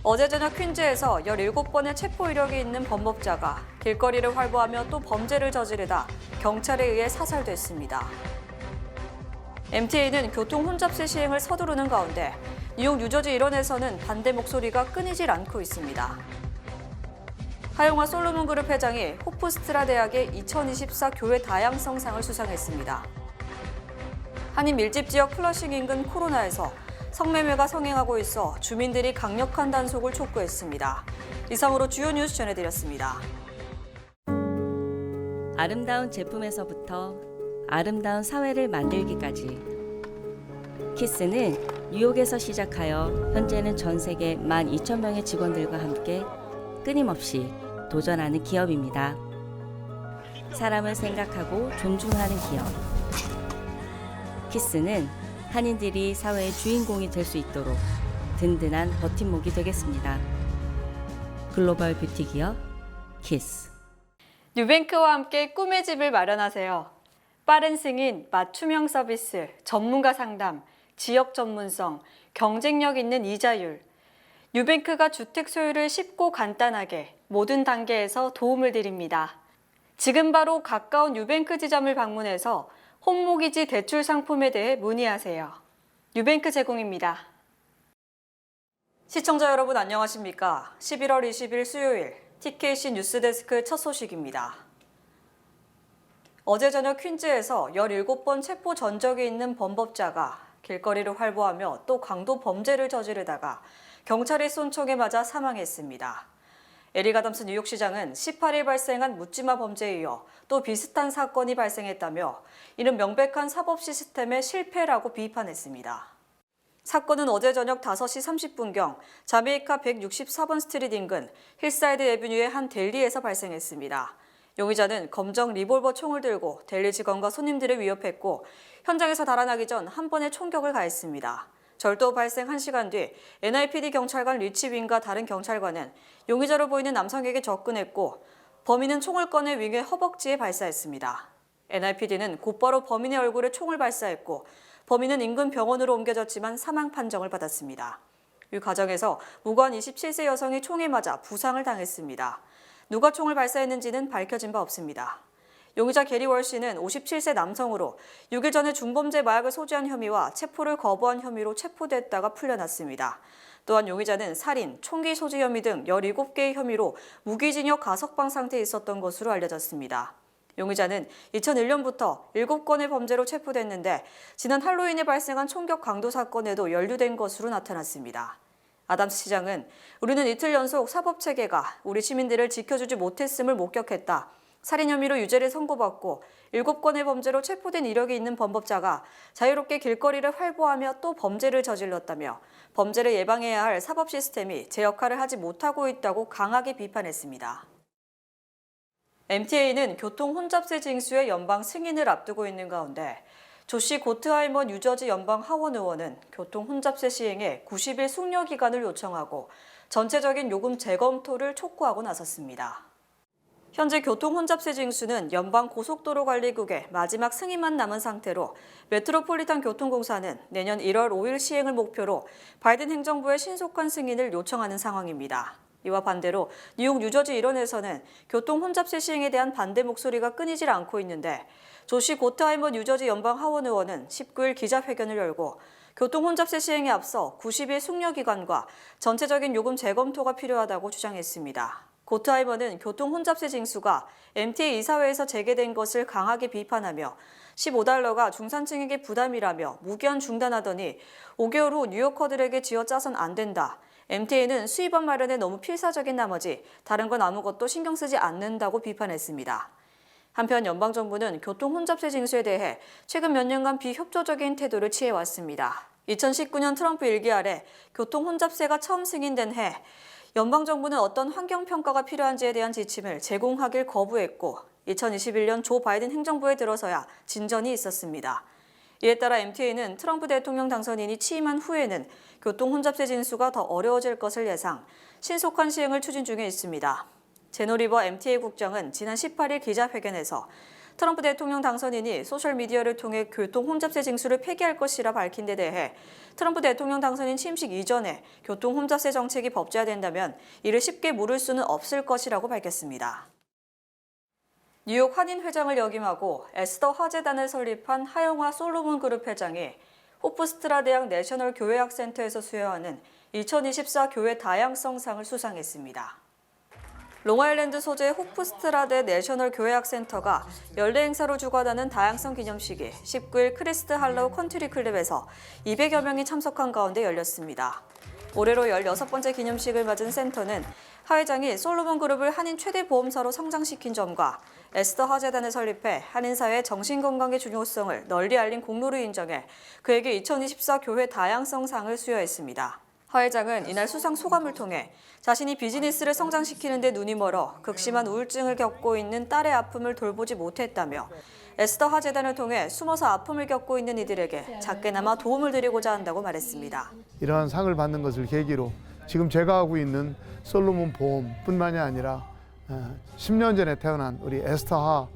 어제 저녁 퀸즈에서 17번의 체포 이력이 있는 범법자가 길거리를 활보하며 또 범죄를 저지르다 경찰에 의해 사살됐습니다. MTA는 교통 혼잡세 시행을 서두르는 가운데 뉴욕 뉴저지 일원에서는 반대 목소리가 끊이질 않고 있습니다. 하용화 솔로몬 그룹 회장이 호프스트라 대학의 2024 교회 다양성상을 수상했습니다. 한인 밀집 지역 플러싱 인근 코로나에서 성매매가 성행하고 있어 주민들이 강력한 단속을 촉구했습니다. 이상으로 주요 뉴스 전해드렸습니다. 아름다운 제품에서부터 아름다운 사회를 만들기까지 키스는 뉴욕에서 시작하여 현재는 전 세계 12,000명의 직원들과 함께 끊임없이 도전하는 기업입니다. 사람을 생각하고 존중하는 기업. 키스는 한인들이 사회의 주인공이 될 수 있도록 든든한 버팀목이 되겠습니다. 글로벌 뷰티 기업 키스. 뉴뱅크와 함께 꿈의 집을 마련하세요. 빠른 승인, 맞춤형 서비스, 전문가 상담, 지역 전문성, 경쟁력 있는 이자율. 뉴뱅크가 주택 소유를 쉽고 간단하게 모든 단계에서 도움을 드립니다. 지금 바로 가까운 뉴뱅크 지점을 방문해서 홈모기지 대출 상품에 대해 문의하세요. 뉴뱅크 제공입니다. 시청자 여러분 안녕하십니까? 11월 20일 수요일 TKC 뉴스데스크 첫 소식입니다. 어제 저녁 퀸즈에서 17번 체포 전적이 있는 범법자가 길거리를 활보하며 또 강도 범죄를 저지르다가 경찰의 쏜총에 맞아 사망했습니다. 에릭 아담스 뉴욕시장은 18일 발생한 묻지마 범죄에 이어 또 비슷한 사건이 발생했다며 이는 명백한 사법 시스템의 실패라고 비판했습니다. 사건은 어제 저녁 5시 30분경 자메이카 164번 스트리트 인근 힐사이드 애비뉴의 한 델리에서 발생했습니다. 용의자는 검정 리볼버 총을 들고 델리 직원과 손님들을 위협했고 현장에서 달아나기 전 한 번의 총격을 가했습니다. 절도 발생 1시간 뒤 NIPD 경찰관 리치 윙과 다른 경찰관은 용의자로 보이는 남성에게 접근했고 범인은 총을 꺼내 윙의 허벅지에 발사했습니다. NIPD는 곧바로 범인의 얼굴에 총을 발사했고 범인은 인근 병원으로 옮겨졌지만 사망 판정을 받았습니다. 이 과정에서 무고한 27세 여성이 총에 맞아 부상을 당했습니다. 누가 총을 발사했는지는 밝혀진 바 없습니다. 용의자 게리 월씨는 57세 남성으로 6일 전에 중범죄 마약을 소지한 혐의와 체포를 거부한 혐의로 체포됐다가 풀려났습니다. 또한 용의자는 살인, 총기 소지 혐의 등 17개의 혐의로 무기징역 가석방 상태에 있었던 것으로 알려졌습니다. 용의자는 2001년부터 7건의 범죄로 체포됐는데 지난 할로윈에 발생한 총격 강도 사건에도 연루된 것으로 나타났습니다. 아담스 시장은 우리는 이틀 연속 사법체계가 우리 시민들을 지켜주지 못했음을 목격했다. 살인 혐의로 유죄를 선고받고 7건의 범죄로 체포된 이력이 있는 범법자가 자유롭게 길거리를 활보하며 또 범죄를 저질렀다며 범죄를 예방해야 할 사법 시스템이 제 역할을 하지 못하고 있다고 강하게 비판했습니다. MTA는 교통 혼잡세 징수의 연방 승인을 앞두고 있는 가운데 조시 고트하이머 뉴저지 연방 하원 의원은 교통 혼잡세 시행에 90일 숙려 기간을 요청하고 전체적인 요금 재검토를 촉구하고 나섰습니다. 현재 교통 혼잡세 징수는 연방 고속도로관리국의 마지막 승인만 남은 상태로 메트로폴리탄 교통공사는 내년 1월 5일 시행을 목표로 바이든 행정부의 신속한 승인을 요청하는 상황입니다. 이와 반대로 뉴욕 뉴저지 일원에서는 교통 혼잡세 시행에 대한 반대 목소리가 끊이질 않고 있는데 조시 고트하이머 뉴저지 연방 하원 의원은 19일 기자회견을 열고 교통 혼잡세 시행에 앞서 90일 숙려 기간과 전체적인 요금 재검토가 필요하다고 주장했습니다. 고트하이머는 교통 혼잡세 징수가 MTA 이사회에서 제기된 것을 강하게 비판하며 $15가 중산층에게 부담이라며 무기한 중단하더니 5개월 후 뉴요커들에게 쥐어짜선 안 된다. MTA는 수입원 마련에 너무 필사적인 나머지 다른 건 아무것도 신경 쓰지 않는다고 비판했습니다. 한편 연방정부는 교통 혼잡세 징수에 대해 최근 몇 년간 비협조적인 태도를 취해왔습니다. 2019년 트럼프 일기 아래 교통 혼잡세가 처음 승인된 해 연방정부는 어떤 환경평가가 필요한지에 대한 지침을 제공하길 거부했고 2021년 조 바이든 행정부에 들어서야 진전이 있었습니다. 이에 따라 MTA는 트럼프 대통령 당선인이 취임한 후에는 교통 혼잡세 징수가 더 어려워질 것을 예상, 신속한 시행을 추진 중에 있습니다. 제노 리버 MTA 국장은 지난 18일 기자회견에서 트럼프 대통령 당선인이 소셜미디어를 통해 교통 혼잡세 징수를 폐기할 것이라 밝힌 데 대해 트럼프 대통령 당선인 취임식 이전에 교통 혼잡세 정책이 법제화된다면 이를 쉽게 물을 수는 없을 것이라고 밝혔습니다. 뉴욕 한인 회장을 역임하고 에스더 화재단을 설립한 하영화 솔로몬 그룹 회장이 호프스트라 대학 내셔널 교회학센터에서 수여하는 2024 교회 다양성상을 수상했습니다. 롱아일랜드 소재 호프스트라대 내셔널 교회학센터가 연례 행사로 주관하는 다양성 기념식이 19일 크리스트 할로우 컨트리 클럽에서 200여 명이 참석한 가운데 열렸습니다. 올해로 16번째 기념식을 맞은 센터는 하 회장이 솔로몬 그룹을 한인 최대 보험사로 성장시킨 점과 에스더 화재단을 설립해 한인사회의 정신건강의 중요성을 널리 알린 공로를 인정해 그에게 2024 교회 다양성상을 수여했습니다. 하 회장은 이날 수상 소감을 통해 자신이 비즈니스를 성장시키는 데 눈이 멀어 극심한 우울증을 겪고 있는 딸의 아픔을 돌보지 못했다며 에스더 화재단을 통해 숨어서 아픔을 겪고 있는 이들에게 작게나마 도움을 드리고자 한다고 말했습니다. 이러한 상을 받는 것을 계기로 지금 제가 하고 있는 솔로몬 보험뿐만이 아니라 10년 전에 태어난 우리 에스터하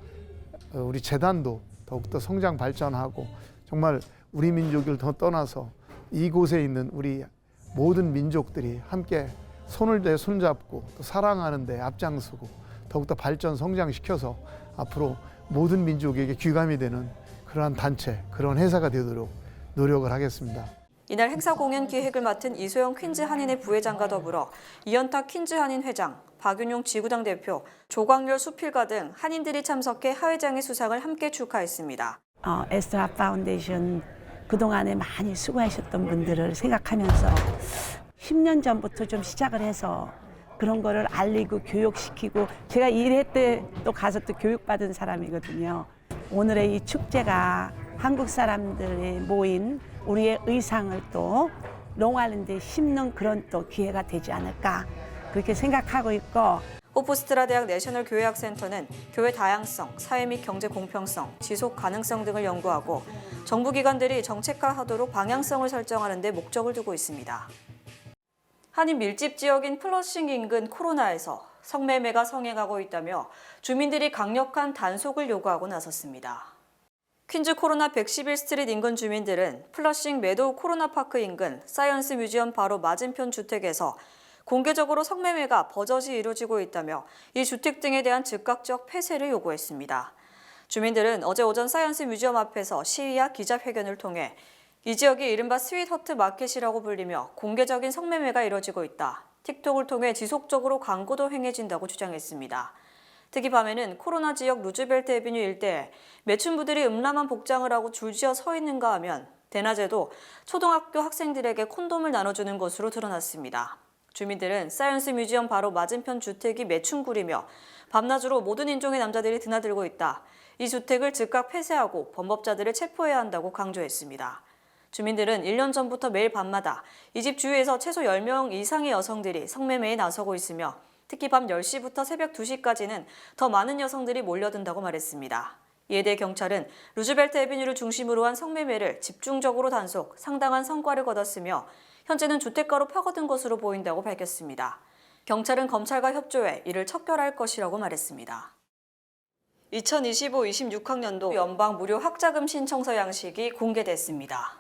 우리 재단도 더욱더 성장 발전하고 정말 우리 민족을 더 떠나서 이곳에 있는 우리 모든 민족들이 함께 손을 손잡고 또 사랑하는 데 앞장서고 더욱더 발전 성장시켜서 앞으로 모든 민족에게 귀감이 되는 그러한 단체, 그런 회사가 되도록 노력을 하겠습니다. 이날 행사 공연 기획을 맡은 이소영 퀸즈 한인회 부회장과 더불어 이현탁 퀸즈 한인 회장, 박윤용 지구당 대표, 조광렬 수필가 등 한인들이 참석해 하 회장의 수상을 함께 축하했습니다. 에스더 파운데이션 그동안에 많이 수고하셨던 분들을 생각하면서 10년 전부터 좀 시작을 해서 그런 거를 알리고 교육시키고 제가 1회 때 또 가서 또 교육받은 사람이거든요. 오늘의 이 축제가 한국 사람들이 모인 우리의 의상을 또 롱아일랜드에 심는 그런 또 기회가 되지 않을까 그렇게 생각하고 있고 호프스트라 대학 내셔널 교회학센터는 교회 다양성, 사회 및 경제 공평성, 지속 가능성 등을 연구하고 정부 기관들이 정책화하도록 방향성을 설정하는 데 목적을 두고 있습니다. 한인 밀집 지역인 플러싱 인근 코로나에서 성매매가 성행하고 있다며 주민들이 강력한 단속을 요구하고 나섰습니다. 퀸즈 코로나 111스트리트 인근 주민들은 플러싱 메도우 코로나파크 인근 사이언스 뮤지엄 바로 맞은편 주택에서 공개적으로 성매매가 버젓이 이루어지고 있다며 이 주택 등에 대한 즉각적 폐쇄를 요구했습니다. 주민들은 어제 오전 사이언스 뮤지엄 앞에서 시위와 기자회견을 통해 이 지역이 이른바 스윗허트 마켓이라고 불리며 공개적인 성매매가 이뤄지고 있다. 틱톡을 통해 지속적으로 광고도 행해진다고 주장했습니다. 특히 밤에는 코로나 지역 루즈벨트 애비뉴 일대에 매춘부들이 음란한 복장을 하고 줄지어 서 있는가 하면 대낮에도 초등학교 학생들에게 콘돔을 나눠주는 것으로 드러났습니다. 주민들은 사이언스 뮤지엄 바로 맞은편 주택이 매춘굴이며 밤낮으로 모든 인종의 남자들이 드나들고 있다. 이 주택을 즉각 폐쇄하고 범법자들을 체포해야 한다고 강조했습니다. 주민들은 1년 전부터 매일 밤마다 이 집 주위에서 최소 10명 이상의 여성들이 성매매에 나서고 있으며 특히 밤 10시부터 새벽 2시까지는 더 많은 여성들이 몰려든다고 말했습니다. 이에 대해 경찰은 루즈벨트 애비뉴를 중심으로 한 성매매를 집중적으로 단속, 상당한 성과를 거뒀으며 현재는 주택가로 파고든 것으로 보인다고 밝혔습니다. 경찰은 검찰과 협조해 이를 척결할 것이라고 말했습니다. 2025-26학년도 연방 무료 학자금 신청서 양식이 공개됐습니다.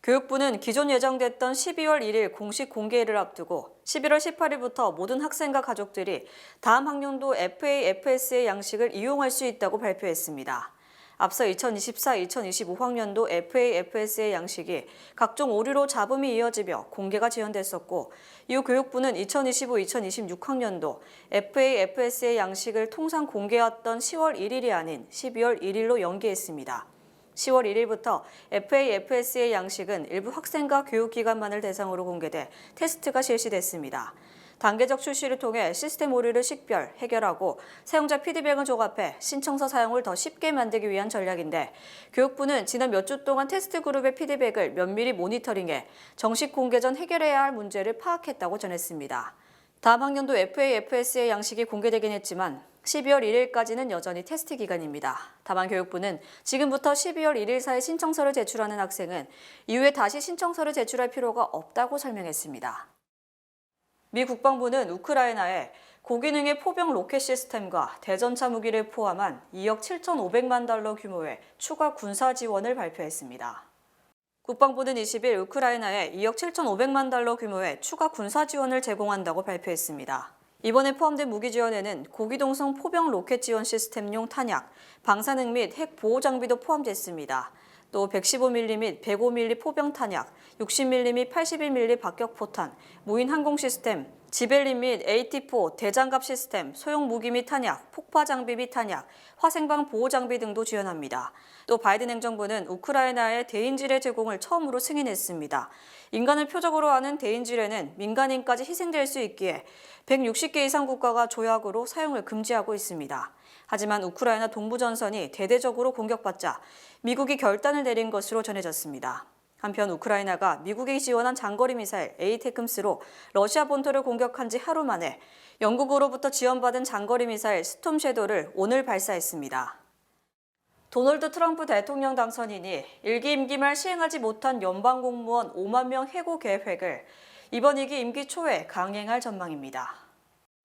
교육부는 기존 예정됐던 12월 1일 공식 공개일을 앞두고 11월 18일부터 모든 학생과 가족들이 다음 학년도 FA-FSA 양식을 이용할 수 있다고 발표했습니다. 앞서 2024-2025학년도 FA-FSA 양식이 각종 오류로 잡음이 이어지며 공개가 지연됐었고 이후 교육부는 2025-2026학년도 FA-FSA 양식을 통상 공개했던 10월 1일이 아닌 12월 1일로 연기했습니다. 10월 1일부터 FA-FSA 양식은 일부 학생과 교육기관만을 대상으로 공개돼 테스트가 실시됐습니다. 단계적 출시를 통해 시스템 오류를 식별, 해결하고 사용자 피드백을 조합해 신청서 사용을 더 쉽게 만들기 위한 전략인데 교육부는 지난 몇 주 동안 테스트 그룹의 피드백을 면밀히 모니터링해 정식 공개 전 해결해야 할 문제를 파악했다고 전했습니다. 다음 학년도 FA-FSA 양식이 공개되긴 했지만 12월 1일까지는 여전히 테스트 기간입니다. 다만 교육부는 지금부터 12월 1일 사이 신청서를 제출하는 학생은 이후에 다시 신청서를 제출할 필요가 없다고 설명했습니다. 미 국방부는 우크라이나에 고기능의 포병 로켓 시스템과 대전차 무기를 포함한 2억 7,500만 달러 규모의 추가 군사 지원을 발표했습니다. 국방부는 20일 우크라이나에 2억 7,500만 달러 규모의 추가 군사 지원을 제공한다고 발표했습니다. 이번에 포함된 무기 지원에는 고기동성 포병 로켓 지원 시스템용 탄약, 방사능 및 핵 보호 장비도 포함됐습니다. 또 115mm 및 105mm 포병 탄약, 60mm 및 81mm 박격 포탄, 무인 항공 시스템, 지벨린 및 AT4 대장갑 시스템, 소형 무기 및 탄약, 폭파 장비 및 탄약, 화생방 보호 장비 등도 지원합니다. 또 바이든 행정부는 우크라이나의 대인지뢰 제공을 처음으로 승인했습니다. 인간을 표적으로 하는 대인지뢰는 민간인까지 희생될 수 있기에 160개 이상 국가가 조약으로 사용을 금지하고 있습니다. 하지만 우크라이나 동부 전선이 대대적으로 공격받자 미국이 결단을 내린 것으로 전해졌습니다. 한편 우크라이나가 미국이 지원한 장거리 미사일 에이테크스로 러시아 본토를 공격한 지 하루 만에 영국으로부터 지원받은 장거리 미사일 스톰 섀도를 오늘 발사했습니다. 도널드 트럼프 대통령 당선인이 1기 임기 말 시행하지 못한 연방 공무원 5만 명 해고 계획을 이번 2기 임기 초에 강행할 전망입니다.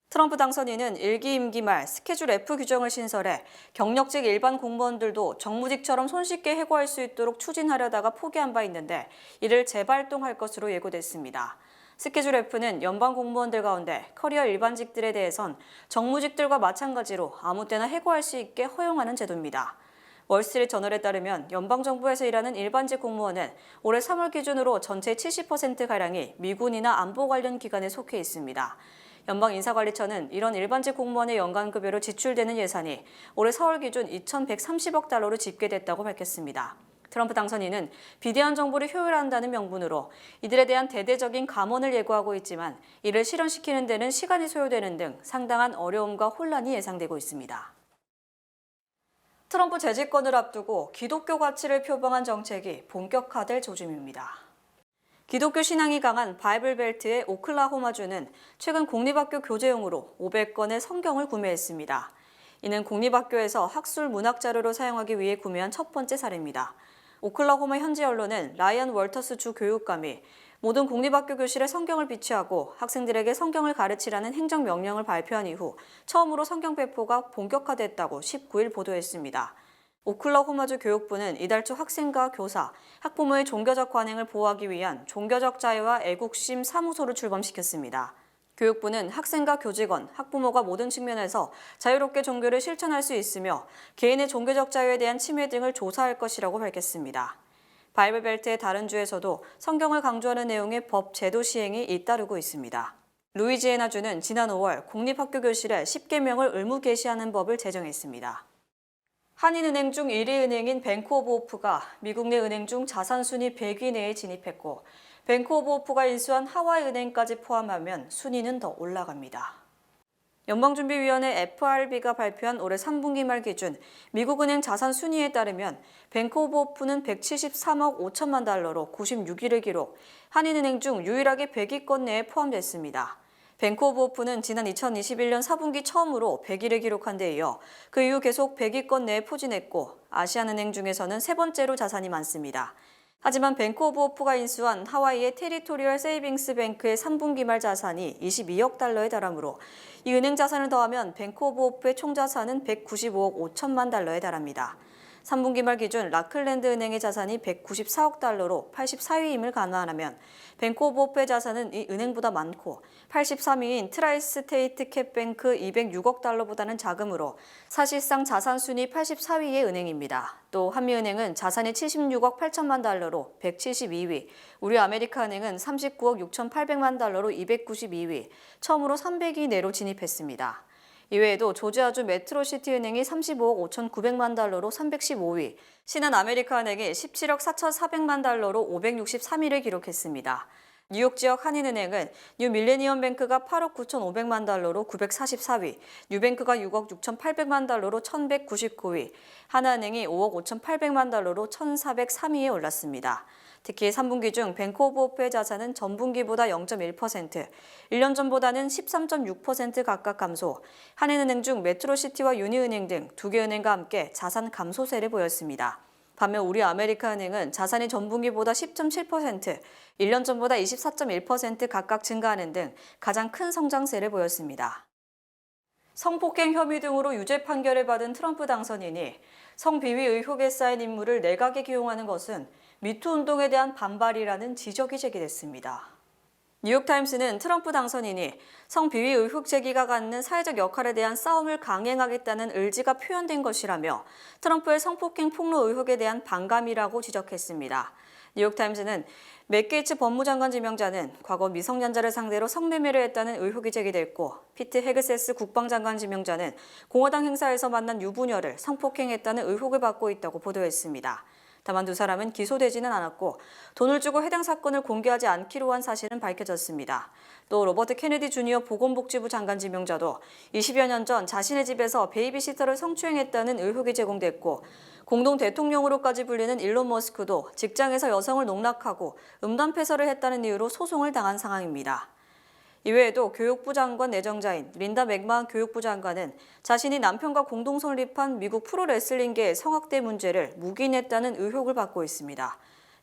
트럼프 당선인은 1기 임기 말 스케줄 F 규정을 신설해 경력직 일반 공무원들도 정무직처럼 손쉽게 해고할 수 있도록 추진하려다가 포기한 바 있는데 이를 재발동할 것으로 예고됐습니다. 스케줄 F는 연방 공무원들 가운데 커리어 일반직들에 대해선 정무직들과 마찬가지로 아무 때나 해고할 수 있게 허용하는 제도입니다. 월스트리트 저널에 따르면 연방정부에서 일하는 일반직 공무원은 올해 3월 기준으로 전체의 70%가량이 미군이나 안보 관련 기관에 속해 있습니다. 연방인사관리처는 이런 일반직 공무원의 연간급여로 지출되는 예산이 올해 4월 기준 2,130억 달러로 집계됐다고 밝혔습니다. 트럼프 당선인은 비대면 정보를 효율화한다는 명분으로 이들에 대한 대대적인 감원을 예고하고 있지만 이를 실현시키는 데는 시간이 소요되는 등 상당한 어려움과 혼란이 예상되고 있습니다. 트럼프 재집권을 앞두고 기독교 가치를 표방한 정책이 본격화될 조짐입니다. 기독교 신앙이 강한 바이블벨트의 오클라호마주는 최근 공립학교 교재용으로 500권의 성경을 구매했습니다. 이는 공립학교에서 학술 문학 자료로 사용하기 위해 구매한 첫 번째 사례입니다. 오클라호마 현지 언론은 라이언 월터스 주 교육감이 모든 공립학교 교실에 성경을 비치하고 학생들에게 성경을 가르치라는 행정명령을 발표한 이후 처음으로 성경 배포가 본격화됐다고 19일 보도했습니다. 오클라호마주 교육부는 이달 초 학생과 교사, 학부모의 종교적 관행을 보호하기 위한 종교적 자유와 애국심 사무소를 출범시켰습니다. 교육부는 학생과 교직원, 학부모가 모든 측면에서 자유롭게 종교를 실천할 수 있으며 개인의 종교적 자유에 대한 침해 등을 조사할 것이라고 밝혔습니다. 바이블벨트의 다른 주에서도 성경을 강조하는 내용의 법 제도 시행이 잇따르고 있습니다. 루이지애나주는 지난 5월 공립학교 교실에 10계명을 의무 게시하는 법을 제정했습니다. 한인은행 중 1위 은행인 뱅크 오브 호프가 미국 내 은행 중 자산 순위 100위 내에 진입했고 뱅크 오브 호프가 인수한 하와이은행까지 포함하면 순위는 더 올라갑니다. 연방준비위원회 FRB가 발표한 올해 3분기 말 기준 미국 은행 자산 순위에 따르면 뱅크 오브 호프는 173억 5천만 달러로 96위를 기록, 한인은행 중 유일하게 100위권 내에 포함됐습니다. 뱅크 오브 호프는 지난 2021년 4분기 처음으로 100위를 기록한 데 이어 그 이후 계속 100위권 내에 포진했고 아시안은행 중에서는 세 번째로 자산이 많습니다. 하지만 뱅크 오브 호프가 인수한 하와이의 테리토리얼 세이빙스 뱅크의 3분기 말 자산이 22억 달러에 달하므로 이 은행 자산을 더하면 뱅크 오브 호프의 총 자산은 195억 5천만 달러에 달합니다. 3분기 말 기준 라클랜드 은행의 자산이 194억 달러로 84위임을 감안하면 뱅크 오브 호프의 자산은 이 은행보다 많고 83위인 트라이스테이트 캡뱅크 206억 달러보다는 작으므로 사실상 자산 순위 84위의 은행입니다. 또 한미은행은 자산이 76억 8천만 달러로 172위, 우리 아메리카은행은 39억 6,800만 달러로 292위, 처음으로 300위 내로 진입했습니다. 이외에도 조지아주 메트로시티은행이 35억 5,900만 달러로 315위, 신한아메리카은행이 17억 4,400만 달러로 563위를 기록했습니다. 뉴욕 지역 한인은행은 뉴밀레니엄뱅크가 8억 9,500만 달러로 944위, 뉴뱅크가 6억 6,800만 달러로 1,199위, 하나은행이 5억 5,800만 달러로 1,403위에 올랐습니다. 특히 3분기 중 뱅크 오브 호프의 자산은 전분기보다 0.1%, 1년 전보다는 13.6% 각각 감소, 한인은행 중 메트로시티와 유니은행 등 두 개 은행과 함께 자산 감소세를 보였습니다. 반면 우리 아메리카은행은 자산이 전분기보다 10.7%, 1년 전보다 24.1% 각각 증가하는 등 가장 큰 성장세를 보였습니다. 성폭행 혐의 등으로 유죄 판결을 받은 트럼프 당선인이 성비위 의혹에 쌓인 인물을 내각에 기용하는 것은 미투 운동에 대한 반발이라는 지적이 제기됐습니다. 뉴욕타임스는 트럼프 당선인이 성비위 의혹 제기가 갖는 사회적 역할에 대한 싸움을 강행하겠다는 의지가 표현된 것이라며 트럼프의 성폭행 폭로 의혹에 대한 반감이라고 지적했습니다. 뉴욕타임스는 맥 게이츠 법무장관 지명자는 과거 미성년자를 상대로 성매매를 했다는 의혹이 제기됐고 피트 헤그세스 국방장관 지명자는 공화당 행사에서 만난 유부녀를 성폭행했다는 의혹을 받고 있다고 보도했습니다. 다만 두 사람은 기소되지는 않았고 돈을 주고 해당 사건을 공개하지 않기로 한 사실은 밝혀졌습니다. 또 로버트 케네디 주니어 보건복지부 장관 지명자도 20여 년 전 자신의 집에서 베이비시터를 성추행했다는 의혹이 제공됐고 공동 대통령으로까지 불리는 일론 머스크도 직장에서 여성을 농락하고 음담패설을 했다는 이유로 소송을 당한 상황입니다. 이외에도 교육부 장관 내정자인 린다 맥마한 교육부 장관은 자신이 남편과 공동 설립한 미국 프로레슬링계의 성학대 문제를 묵인했다는 의혹을 받고 있습니다.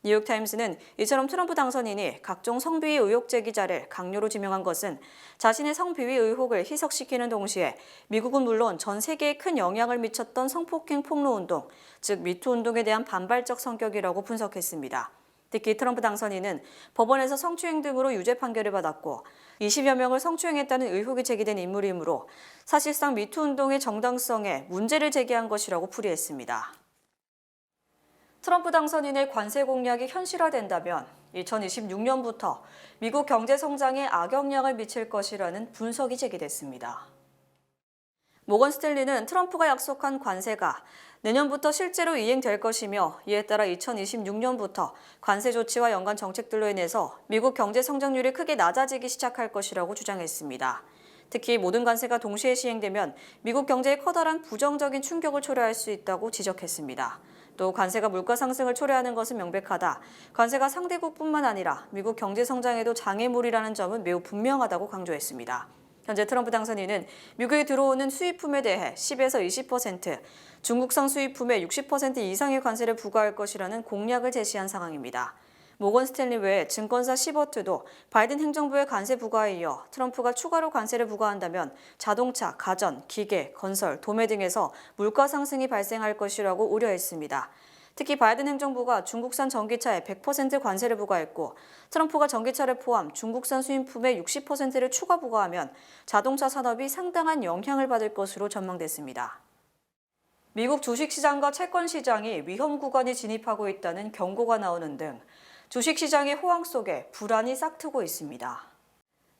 뉴욕타임스는 이처럼 트럼프 당선인이 각종 성비위 의혹 제기자를 강요로 지명한 것은 자신의 성비위 의혹을 희석시키는 동시에 미국은 물론 전 세계에 큰 영향을 미쳤던 성폭행 폭로운동, 즉 미투 운동에 대한 반발적 성격이라고 분석했습니다. 특히 트럼프 당선인은 법원에서 성추행 등으로 유죄 판결을 받았고 20여 명을 성추행했다는 의혹이 제기된 인물이므로 사실상 미투 운동의 정당성에 문제를 제기한 것이라고 풀이했습니다. 트럼프 당선인의 관세 공약이 현실화된다면 2026년부터 미국 경제 성장에 악영향을 미칠 것이라는 분석이 제기됐습니다. 모건 스탠리는 트럼프가 약속한 관세가 내년부터 실제로 이행될 것이며 이에 따라 2026년부터 관세 조치와 연관 정책들로 인해서 미국 경제 성장률이 크게 낮아지기 시작할 것이라고 주장했습니다. 특히 모든 관세가 동시에 시행되면 미국 경제에 커다란 부정적인 충격을 초래할 수 있다고 지적했습니다. 또 관세가 물가 상승을 초래하는 것은 명백하다. 관세가 상대국뿐만 아니라 미국 경제 성장에도 장애물이라는 점은 매우 분명하다고 강조했습니다. 현재 트럼프 당선인은 미국에 들어오는 수입품에 대해 10에서 20%, 중국산 수입품에 60% 이상의 관세를 부과할 것이라는 공약을 제시한 상황입니다. 모건 스탠리 외에 증권사 시버트도 바이든 행정부의 관세 부과에 이어 트럼프가 추가로 관세를 부과한다면 자동차, 가전, 기계, 건설, 도매 등에서 물가 상승이 발생할 것이라고 우려했습니다. 특히 바이든 행정부가 중국산 전기차에 100% 관세를 부과했고 트럼프가 전기차를 포함 중국산 수입품의 60%를 추가 부과하면 자동차 산업이 상당한 영향을 받을 것으로 전망됐습니다. 미국 주식시장과 채권시장이 위험 구간에 진입하고 있다는 경고가 나오는 등 주식시장의 호황 속에 불안이 싹트고 있습니다.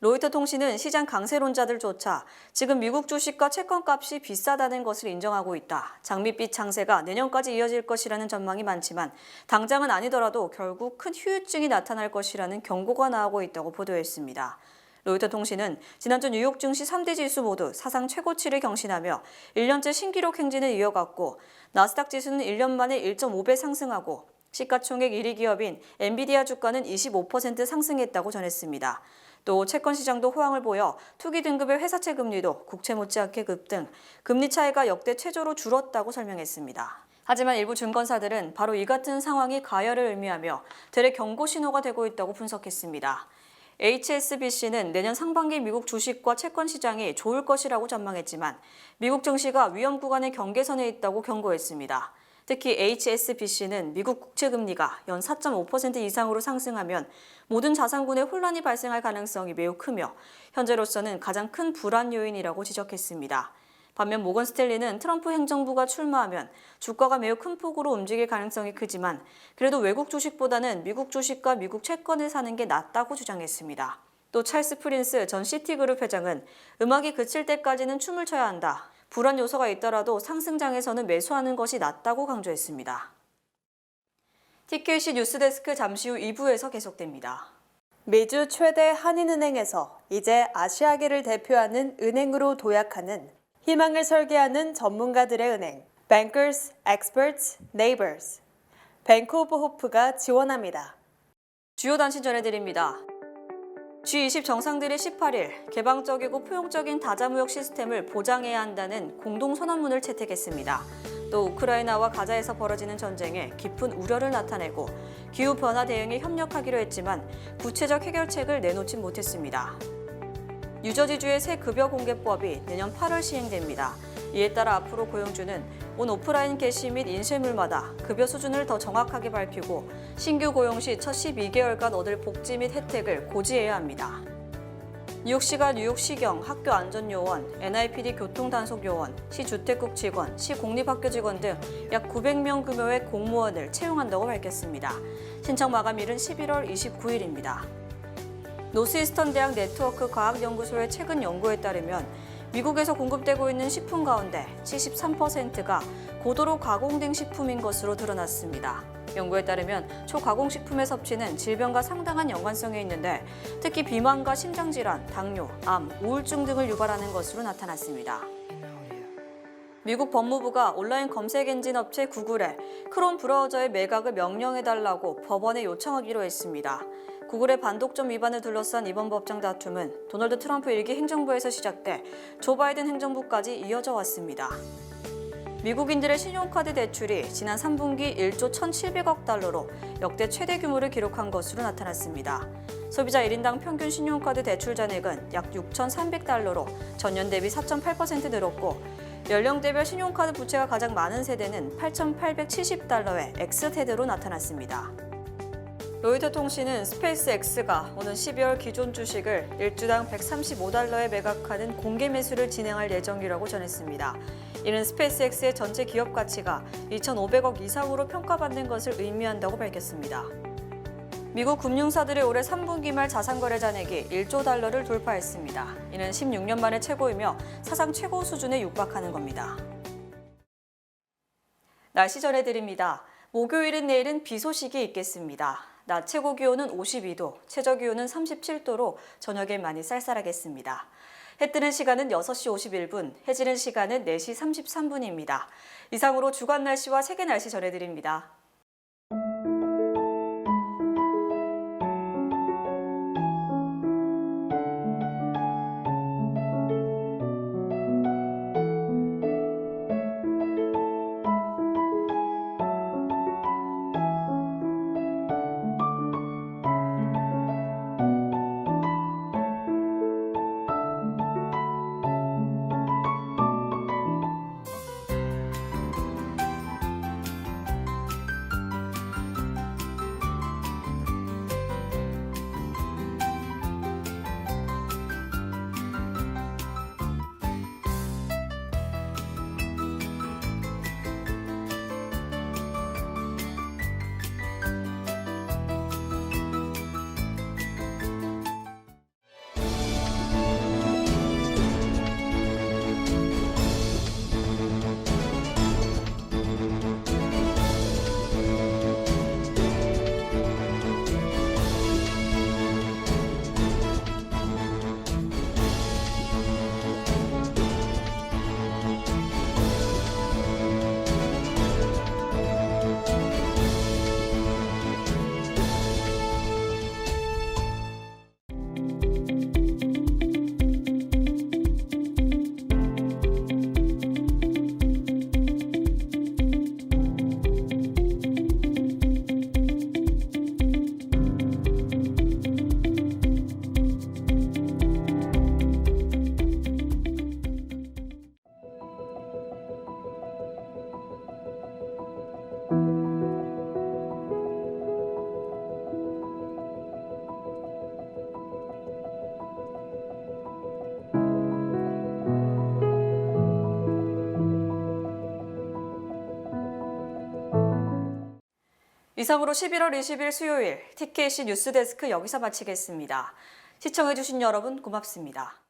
로이터 통신은 시장 강세론자들조차 지금 미국 주식과 채권값이 비싸다는 것을 인정하고 있다. 장밋빛 장세가 내년까지 이어질 것이라는 전망이 많지만 당장은 아니더라도 결국 큰 후유증이 나타날 것이라는 경고가 나오고 있다고 보도했습니다. 로이터 통신은 지난주 뉴욕 증시 3대 지수 모두 사상 최고치를 경신하며 1년째 신기록 행진을 이어갔고 나스닥 지수는 1년 만에 1.5배 상승하고 시가총액 1위 기업인 엔비디아 주가는 25% 상승했다고 전했습니다. 또 채권 시장도 호황을 보여 투기 등급의 회사채 금리도 국채 못지않게 급등, 금리 차이가 역대 최저로 줄었다고 설명했습니다. 하지만 일부 증권사들은 바로 이 같은 상황이 가열을 의미하며 대래 경고 신호가 되고 있다고 분석했습니다. HSBC는 내년 상반기 미국 주식과 채권 시장이 좋을 것이라고 전망했지만 미국 증시가 위험 구간의 경계선에 있다고 경고했습니다. 특히 HSBC는 미국 국채금리가 연 4.5% 이상으로 상승하면 모든 자산군에 혼란이 발생할 가능성이 매우 크며 현재로서는 가장 큰 불안 요인이라고 지적했습니다. 반면 모건 스탠리는 트럼프 행정부가 출마하면 주가가 매우 큰 폭으로 움직일 가능성이 크지만 그래도 외국 주식보다는 미국 주식과 미국 채권을 사는 게 낫다고 주장했습니다. 또 찰스 프린스 전 시티그룹 회장은 음악이 그칠 때까지는 춤을 춰야 한다. 불안 요소가 있더라도 상승장에서는 매수하는 것이 낫다고 강조했습니다. TKC 뉴스데스크 잠시 후 2부에서 계속됩니다. 미주 최대 한인은행에서 이제 아시아계를 대표하는 은행으로 도약하는 희망을 설계하는 전문가들의 은행 Bankers, Experts, Neighbors 뱅크 오브 호프가 지원합니다. 주요 단신 전해드립니다. G20 정상들이 18일 개방적이고 포용적인 다자무역 시스템을 보장해야 한다는 공동선언문을 채택했습니다. 또 우크라이나와 가자에서 벌어지는 전쟁에 깊은 우려를 나타내고 기후변화 대응에 협력하기로 했지만 구체적 해결책을 내놓지 못했습니다. 뉴저지주의 새 급여 공개법이 내년 8월 시행됩니다. 이에 따라 앞으로 고용주는 온 오프라인 게시 및 인쇄물마다 급여 수준을 더 정확하게 밝히고 신규 고용 시 첫 12개월간 얻을 복지 및 혜택을 고지해야 합니다. 뉴욕시가 뉴욕시경, 학교안전요원, NIPD 교통단속요원, 시주택국 직원, 시공립학교 직원 등 약 900명 규모의 공무원을 채용한다고 밝혔습니다. 신청 마감일은 11월 29일입니다. 노스이스턴 대학 네트워크 과학연구소의 최근 연구에 따르면 미국에서 공급되고 있는 식품 가운데 73%가 고도로 가공된 식품인 것으로 드러났습니다. 연구에 따르면 초가공식품의 섭취는 질병과 상당한 연관성이 있는데 특히 비만과 심장질환, 당뇨, 암, 우울증 등을 유발하는 것으로 나타났습니다. 미국 법무부가 온라인 검색 엔진 업체 구글에 크롬 브라우저의 매각을 명령해달라고 법원에 요청하기로 했습니다. 구글의 반독점 위반을 둘러싼 이번 법정 다툼은 도널드 트럼프 1기 행정부에서 시작돼 조 바이든 행정부까지 이어져 왔습니다. 미국인들의 신용카드 대출이 지난 3분기 1조 1,700억 달러로 역대 최대 규모를 기록한 것으로 나타났습니다. 소비자 1인당 평균 신용카드 대출 잔액은 약 6,300달러로 전년 대비 4.8% 늘었고 연령대별 신용카드 부채가 가장 많은 세대는 8,870달러의 X세대로 나타났습니다. 로이터 통신은 스페이스X가 오는 12월 기존 주식을 1주당 135달러에 매각하는 공개 매수를 진행할 예정이라고 전했습니다. 이는 스페이스X의 전체 기업 가치가 2,500억 이상으로 평가받는 것을 의미한다고 밝혔습니다. 미국 금융사들의 올해 3분기 말 자산거래 잔액이 1조 달러를 돌파했습니다. 이는 16년 만에 최고이며 사상 최고 수준에 육박하는 겁니다. 날씨 전해드립니다. 목요일은 내일은 비 소식이 있겠습니다. 낮 최고 기온은 52도, 최저 기온은 37도로 저녁에 많이 쌀쌀하겠습니다. 해 뜨는 시간은 6시 51분, 해 지는 시간은 4시 33분입니다. 이상으로 주간 날씨와 세계 날씨 전해드립니다. 이상으로 11월 20일 수요일 TKC 뉴스데스크 여기서 마치겠습니다. 시청해주신 여러분 고맙습니다.